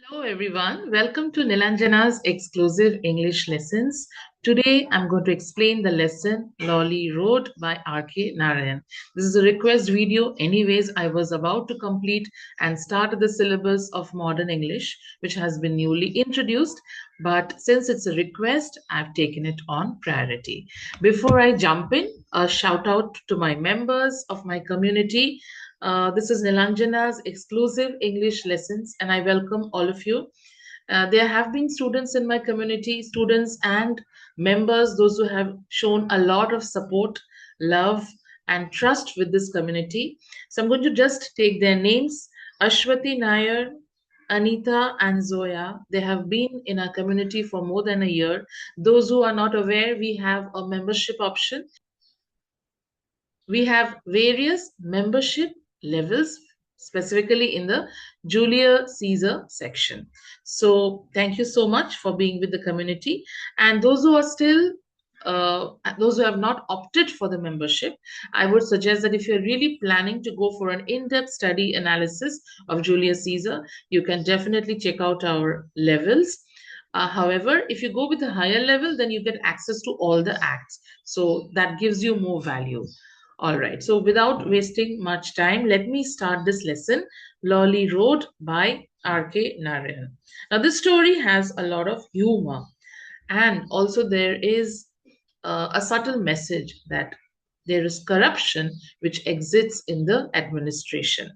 Hello everyone, welcome to Nilanjana's exclusive English lessons. Today I'm going to explain the lesson Lolly Road by R.K. Narayan. This is a request video. Anyways, I was about to complete and start the syllabus of modern English, which has been newly introduced. But since it's a request, I've taken it on priority. Before I jump in, a shout out to my members of my community. This is Nilanjana's exclusive English lessons, and I welcome all of you. There have been students in my community, students and members, those who have shown a lot of support, love, and trust with this community. So I'm going to just take their names. Ashwati Nair, Anita, and Zoya. They have been in our community for more than a year. Those who are not aware, we have a membership option. We have various membership levels, specifically in the Julia Caesar section. So thank you so much for being with the community. And those who are still those who have not opted for the membership, I would suggest that if you're really planning to go for an in-depth study analysis of Julius Caesar, you can definitely check out our levels. However, if you go with a higher level, then you get access to all the acts. So that gives you more value. All right, so without wasting much time, let me start this lesson, Lolly Road by R.K. Narayan. Now, this story has a lot of humor, and also there is a subtle message that there is corruption which exists in the administration.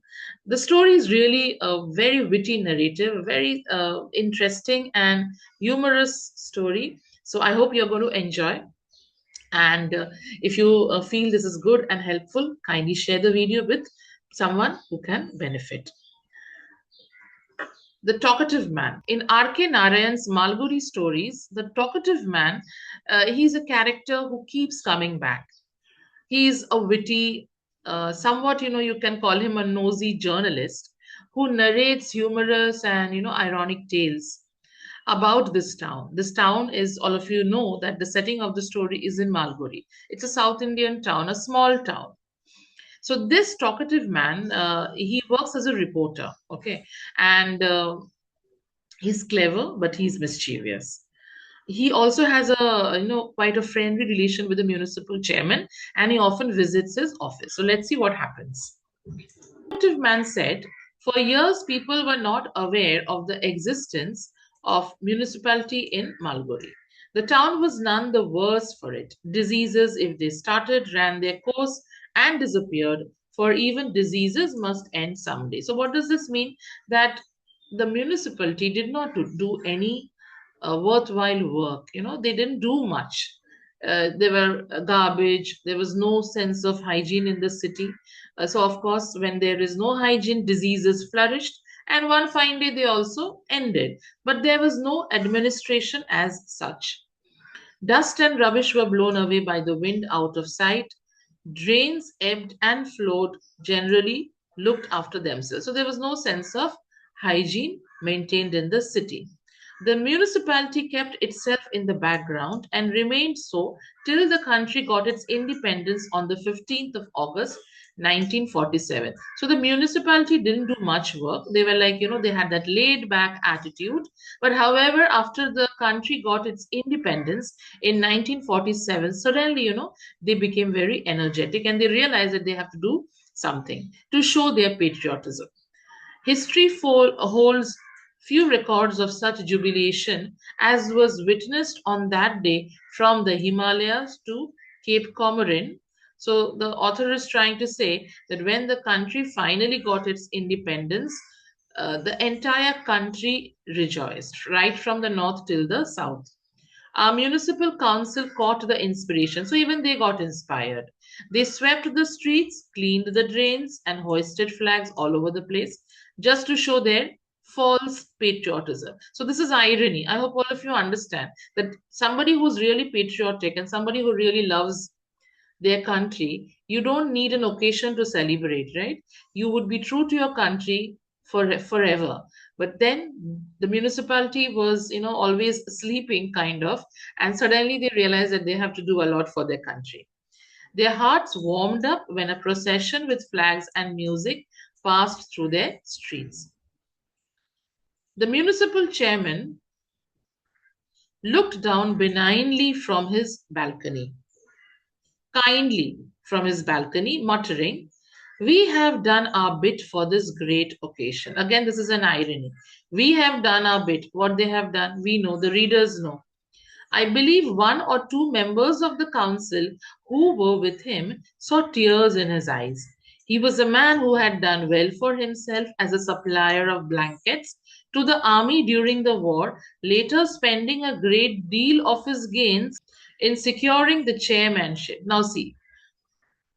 The story is really a very witty narrative, a very interesting and humorous story. So I hope you're going to enjoy. And if you feel this is good and helpful, kindly share the video with someone who can benefit. The Talkative Man. In R.K. Narayan's Malguri stories, the talkative man, he's a character who keeps coming back. He's a witty, somewhat, you can call him a nosy journalist who narrates humorous and, ironic tales about this town. This town is, all of you know, that the setting of the story is in Malguri. It's a South Indian town, a small town. So this talkative man, he works as a reporter, okay, and he's clever, but he's mischievous. He also has a, quite a friendly relation with the municipal chairman, and he often visits his office. So let's see what happens. Talkative man said, for years people were not aware of the existence of municipality in Malguri. The town was none the worse for it. Diseases, if they started, ran their course and disappeared, for even diseases must end someday. So, what does this mean? That the municipality did not do any worthwhile work. They didn't do much. There were garbage. There was no sense of hygiene in the city. So, of course, when there is no hygiene, diseases flourished. And one fine day, they also ended. But there was no administration as such. Dust and rubbish were blown away by the wind out of sight. Drains ebbed and flowed, generally looked after themselves. So there was no sense of hygiene maintained in the city. The municipality kept itself in the background and remained so till the country got its independence on the 15th of August 1947. So the municipality didn't do much work. They were like, they had that laid back attitude. But however, after the country got its independence in 1947, suddenly, they became very energetic and they realized that they have to do something to show their patriotism. History holds few records of such jubilation as was witnessed on that day from the Himalayas to Cape Comorin. So the author is trying to say that when the country finally got its independence, the entire country rejoiced, right from the north till the south. Our municipal council caught the inspiration, so even they got inspired. They swept the streets, cleaned the drains, and hoisted flags all over the place just to show their false patriotism. So, this is irony. I hope all of you understand that somebody who's really patriotic and somebody who really loves their country, you don't need an occasion to celebrate, right? You would be true to your country forever. But then the municipality was, always sleeping kind of, and suddenly they realized that they have to do a lot for their country. Their hearts warmed up when a procession with flags and music passed through their streets. The municipal chairman looked down benignly from his balcony, kindly from his balcony, muttering, "We have done our bit for this great occasion." Again, this is an irony. We have done our bit. What they have done, we know, the readers know. I believe one or two members of the council who were with him saw tears in his eyes. He was a man who had done well for himself as a supplier of blankets to the army during the war, later spending a great deal of his gains in securing the chairmanship. Now, see,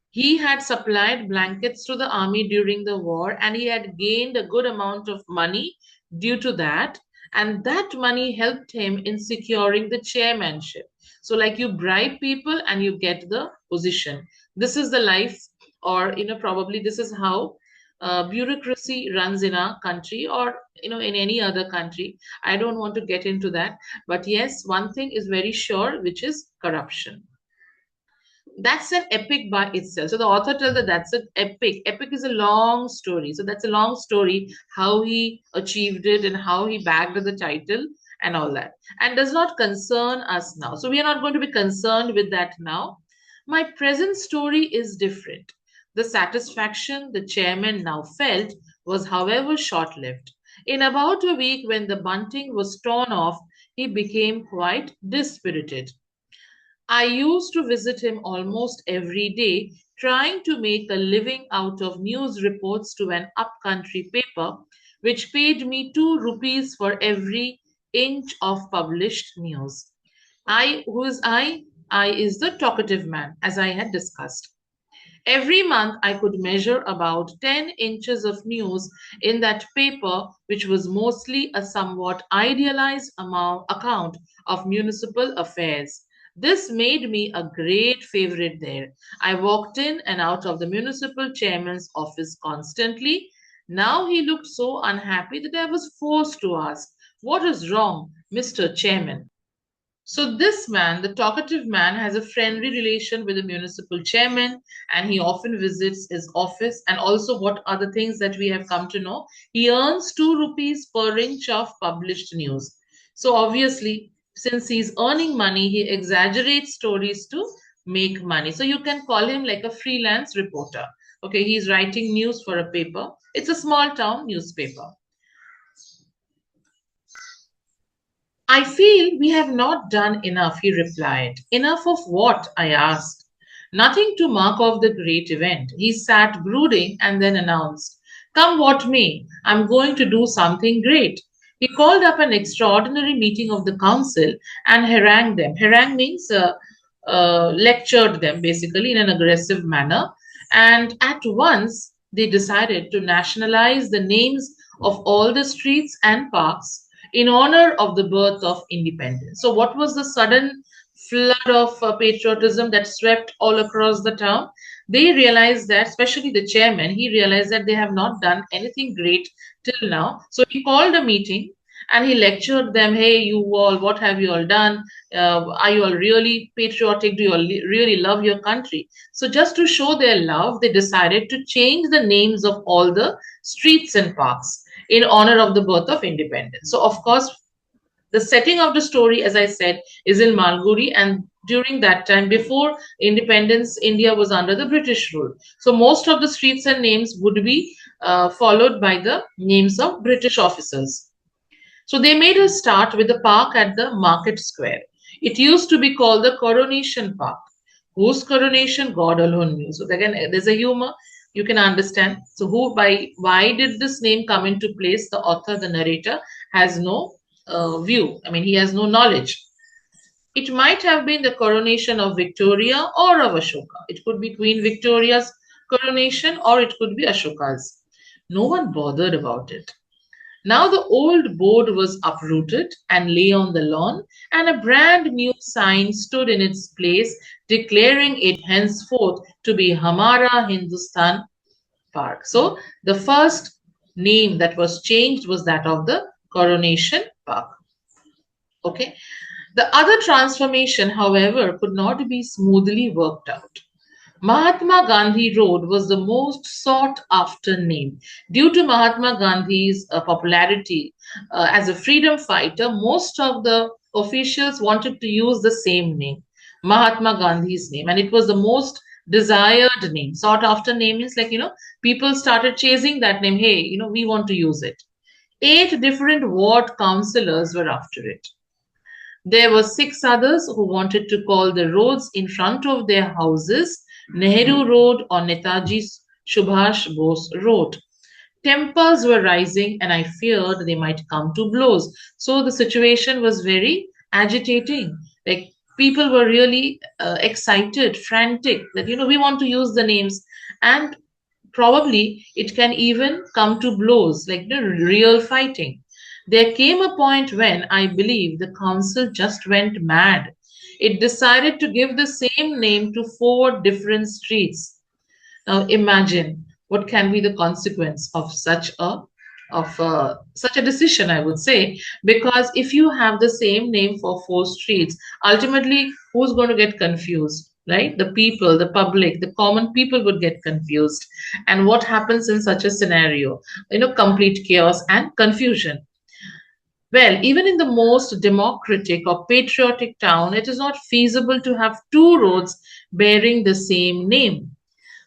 he had supplied blankets to the army during the war and he had gained a good amount of money due to that. And that money helped him in securing the chairmanship. So, like, you bribe people and you get the position. This is the life, or, probably this is how bureaucracy runs in our country, or, in any other country. I don't want to get into that. But yes, one thing is very sure, which is corruption. That's an epic by itself. So the author tells that that's an epic. Epic is a long story. So that's a long story, how he achieved it and how he bagged the title and all that. And does not concern us now. So we are not going to be concerned with that now. My present story is different. The satisfaction the chairman now felt was, however, short lived. In about a week, when the bunting was torn off, he became quite dispirited. I used to visit him almost every day, trying to make a living out of news reports to an upcountry paper, which paid me 2 rupees for every inch of published news. Who is I? I is the talkative man, as I had discussed. Every month, I could measure about 10 inches of news in that paper, which was mostly a somewhat idealized account of municipal affairs. This made me a great favorite there. I walked in and out of the municipal chairman's office constantly. Now he looked so unhappy that I was forced to ask, "What is wrong, Mr. Chairman?" So this man, the talkative man, has a friendly relation with the municipal chairman, and he often visits his office. And also, what are the things that we have come to know? He earns 2 rupees per inch of published news. So obviously, since he's earning money, he exaggerates stories to make money. So you can call him like a freelance reporter. Okay, he's writing news for a paper. It's a small town newspaper. "I feel we have not done enough," he replied. "Enough of what?" I asked. "Nothing to mark off the great event." He sat brooding and then announced, "Come what may, I'm going to do something great." He called up an extraordinary meeting of the council and harangued them. Harangue means lectured them basically in an aggressive manner. And at once, they decided to nationalize the names of all the streets and parks in honor of the birth of independence. So, what was the sudden flood of patriotism that swept all across the town? They realized that, especially the chairman, he realized that they have not done anything great till now. So, he called a meeting and he lectured them. "Hey, you all, what have you all done? Are you all really patriotic? Do you all really love your country?" So, just to show their love, they decided to change the names of all the streets and parks in honor of the birth of independence. So, of course, the setting of the story, as I said, is in Malgudi, and during that time, before independence, India was under the British rule. So, most of the streets and names would be followed by the names of British officers. So they made a start with the park at the Market Square. It used to be called the Coronation Park. Whose coronation? God alone knew. So again, there's a humor you can understand. So why did this name come into place? The author, the narrator, has no view. I mean, he has no knowledge. It might have been the coronation of Victoria or of Ashoka. It could be Queen Victoria's coronation or it could be Ashoka's. No one bothered about it. Now the old board was uprooted and lay on the lawn, and a brand new sign stood in its place declaring it henceforth to be Hamara Hindustan Park. So the first name that was changed was that of the Coronation Park. Okay. The other transformation, however, could not be smoothly worked out. Mahatma Gandhi Road was the most sought after name. Due to Mahatma Gandhi's popularity as a freedom fighter, most of the officials wanted to use the same name, Mahatma Gandhi's name, and it was the most desired name. Sought after name means, like, people started chasing that name. Hey, we want to use it. 8 different ward councillors were after it. There were 6 others who wanted to call the roads in front of their houses Nehru Road or Netaji Subhash Bose Road. Tempers were rising, and I feared they might come to blows. So the situation was very agitating. Like, people were really excited, frantic that, we want to use the names, and probably it can even come to blows, like the real fighting. There came a point when I believe the council just went mad. It decided to give the same name to 4 different streets. Now imagine what can be the consequence of such a decision, I would say, because if you have the same name for 4 streets, ultimately who's going to get confused? Right? The people, the public, the common people would get confused. And what happens in such a scenario? Complete chaos and confusion. Well, even in the most democratic or patriotic town, it is not feasible to have 2 roads bearing the same name.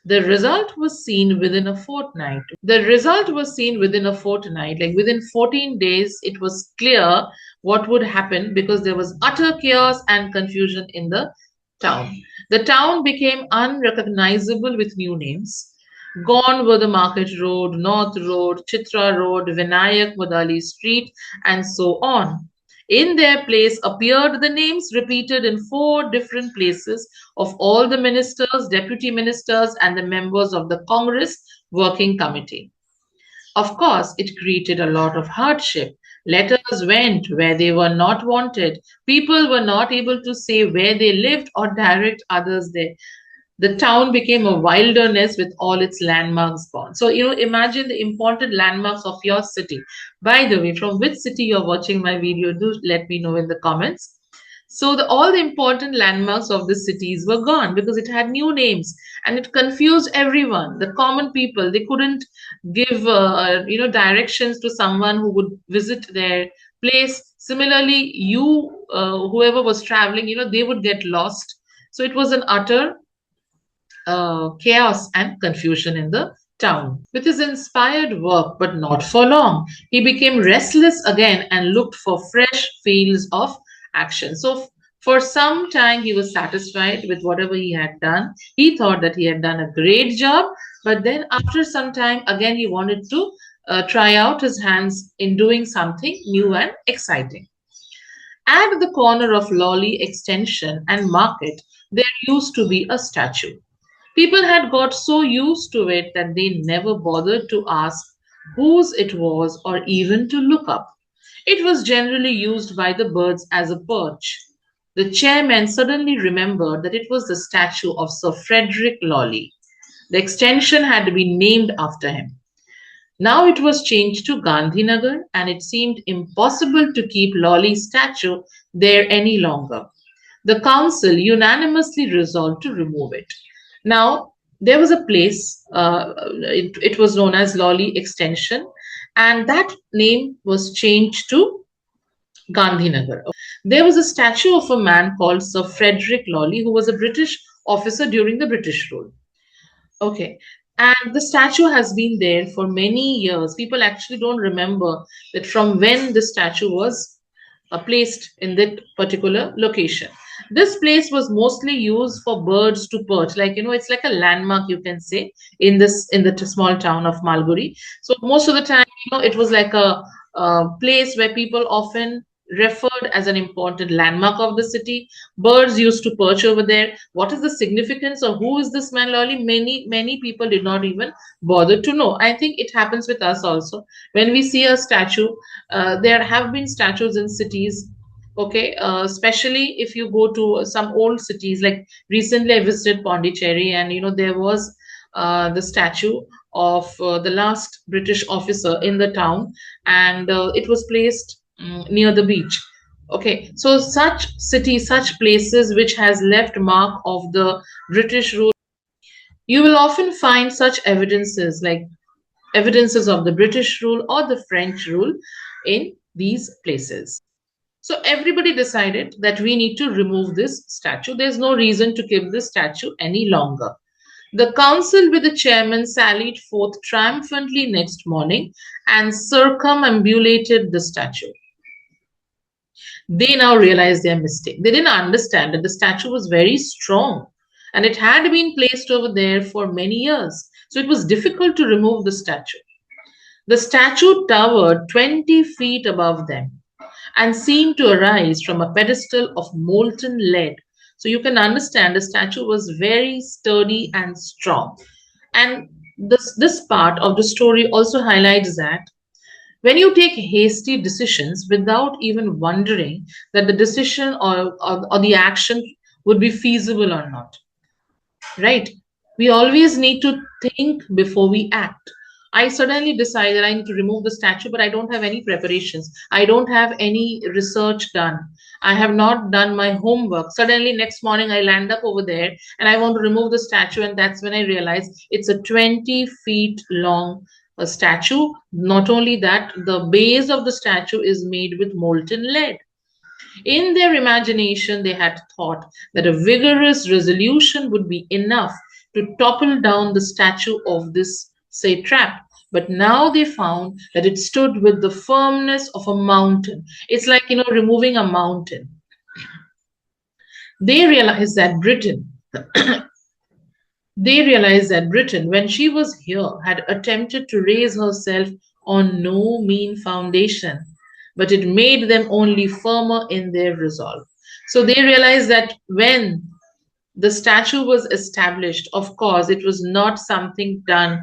The result was seen within a fortnight. The result was seen within a fortnight. Like, within 14 days, it was clear what would happen because there was utter chaos and confusion in the town. The town became unrecognizable with new names. Gone were the Market Road, North Road, Chitra Road, Vinayak Mudali Street, and so on. In their place appeared the names repeated in 4 different places of all the ministers, deputy ministers, and the members of the Congress Working Committee. Of course, it created a lot of hardship. Letters went where they were not wanted. People were not able to say where they lived or direct others there. The town became a wilderness with all its landmarks gone. So, imagine the important landmarks of your city. By the way, from which city you're watching my video, do let me know in the comments. So, all the important landmarks of the cities were gone because it had new names, and it confused everyone. The common people, they couldn't give, directions to someone who would visit their place. Similarly, whoever was traveling, they would get lost. So it was an utter chaos and confusion in the town. With his inspired work, but not for long, he became restless again and looked for fresh fields of action. So, for some time, he was satisfied with whatever he had done. He thought that he had done a great job, but then after some time, again, he wanted to try out his hands in doing something new and exciting. At the corner of Lolly Extension and Market, there used to be a statue. People had got so used to it that they never bothered to ask whose it was or even to look up. It was generally used by the birds as a perch. The chairman suddenly remembered that it was the statue of Sir Frederick Lawley. The extension had been named after him. Now it was changed to Gandhinagar, and it seemed impossible to keep Lawley's statue there any longer. The council unanimously resolved to remove it. Now, there was a place, it was known as Lawley Extension, and that name was changed to Gandhinagar. There was a statue of a man called Sir Frederick Lawley, who was a British officer during the British rule. Okay. And the statue has been there for many years. People actually don't remember that from when the statue was placed in that particular location. This place was mostly used for birds to perch. Like, it's like a landmark, you can say, in the small town of Malguri. So most of the time, it was like a place where people often referred as an important landmark of the city. Birds used to perch over there. What is the significance or who is this man Lawley? Many people did not even bother to know. I think it happens with us also. When we see a statue, there have been statues in cities. Okay, especially if you go to some old cities. Like, recently I visited Pondicherry, and there was the statue of the last British officer in the town, and it was placed near the beach. Okay, so such cities, such places which has left mark of the British rule. You will often find such evidences like evidences of the British rule or the French rule in these places. So everybody decided that we need to remove this statue. There's no reason to keep this statue any longer. The council, with the chairman, sallied forth triumphantly next morning and circumambulated the statue. They now realized their mistake. They didn't understand that the statue was very strong and it had been placed over there for many years. So it was difficult to remove the statue. The statue towered 20 feet above them and seemed to arise from a pedestal of molten lead. So you can understand the statue was very sturdy and strong. And this part of the story also highlights that when you take hasty decisions without even wondering that the decision or the action would be feasible or not, right? We always need to think before we act. I suddenly decided I need to remove the statue, but I don't have any preparations. I don't have any research done. I have not done my homework. Suddenly, next morning, I land up over there and I want to remove the statue, and that's when I realize it's a 20 feet long statue. Not only that, the base of the statue is made with molten lead. In their imagination, they had thought that a vigorous resolution would be enough to topple down the statue of this satrap. But now they found that it stood with the firmness of a mountain. It's like, removing a mountain. They realized that Britain, when she was here, had attempted to raise herself on no mean foundation, but it made them only firmer in their resolve. So they realized that when the statue was established, of course, it was not something done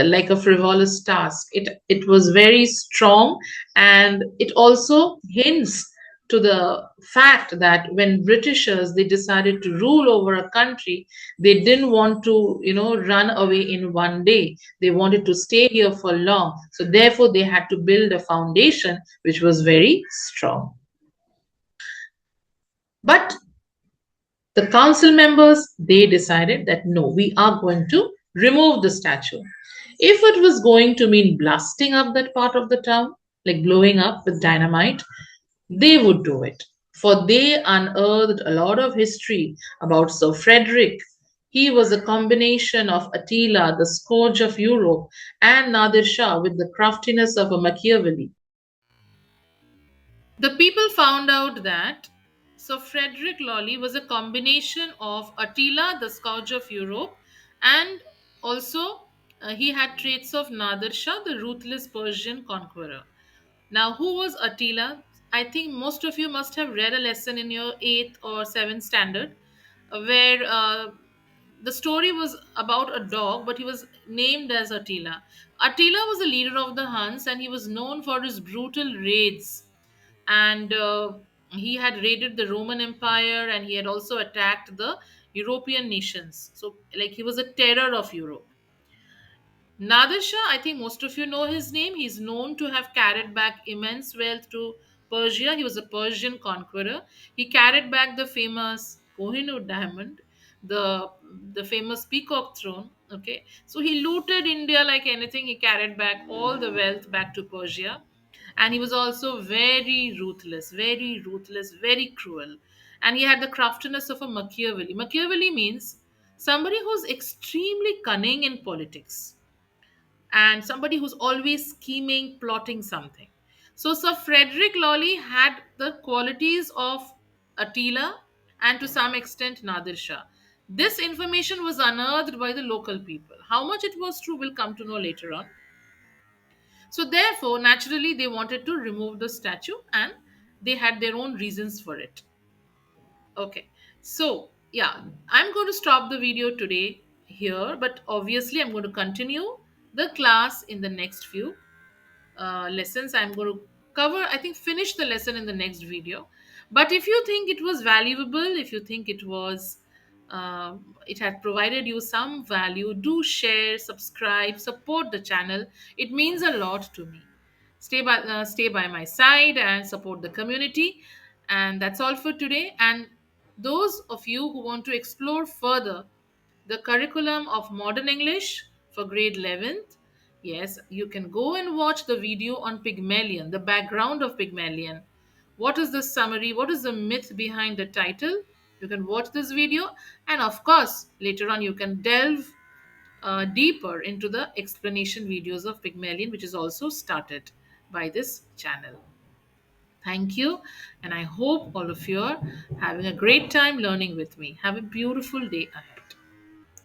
like a frivolous task. It was very strong, and it also hints to the fact that when Britishers they decided to rule over a country, they didn't want to run away in one day. They wanted to stay here for long. So therefore, they had to build a foundation which was very strong. But the council members they decided that no, we are going to remove the statue. If it was going to mean blasting up that part of the town, like blowing up with dynamite, they would do it, for they unearthed a lot of history about Sir Frederick. He was a combination of Attila, the scourge of Europe, and Nadir Shah with the craftiness of a Machiavelli. The people found out that Sir Frederick Lawley was a combination of Attila, the scourge of Europe, and also he had traits of Nadir Shah, the ruthless Persian conqueror. Now, who was Attila? I think most of you must have read a lesson in your 8th or 7th standard where the story was about a dog, but he was named as Attila. Attila was the leader of the Huns and he was known for his brutal raids, and he had raided the Roman Empire and he had also attacked the European nations. So, like, he was a terror of Europe. Nadir Shah, I think most of you know his name. He's known to have carried back immense wealth to Persia. He was a Persian conqueror. He carried back the famous Kohinoor diamond, the the famous peacock throne. Okay, so he looted India like anything. He carried back all the wealth back to Persia, and he was also very ruthless, very cruel, and he had the craftiness of a Machiavelli. Machiavelli means somebody who's extremely cunning in politics and somebody who's always scheming, plotting something. So, Sir Frederick Lawley had the qualities of Attila and to some extent Nadir Shah. This information was unearthed by the local people. How much it was true, we'll come to know later on. So, therefore, naturally, they wanted to remove the statue and they had their own reasons for it. Okay, so yeah, I'm going to stop the video today here, but obviously, I'm going to continue the class in the next few lessons. I'm going to cover, I think, finish the lesson in the next video. But if you think it was valuable, if you think it had provided you some value, do share, subscribe, support the channel. It means a lot to me. Stay by my side and support the community. And that's all for today. And those of you who want to explore further the curriculum of modern English for grade 11th. Yes, you can go and watch the video on Pygmalion, the background of Pygmalion. What is the summary? What is the myth behind the title? You can watch this video, and of course, later on, you can delve deeper into the explanation videos of Pygmalion, which is also started by this channel. Thank you, and I hope all of you are having a great time learning with me. Have a beautiful day ahead.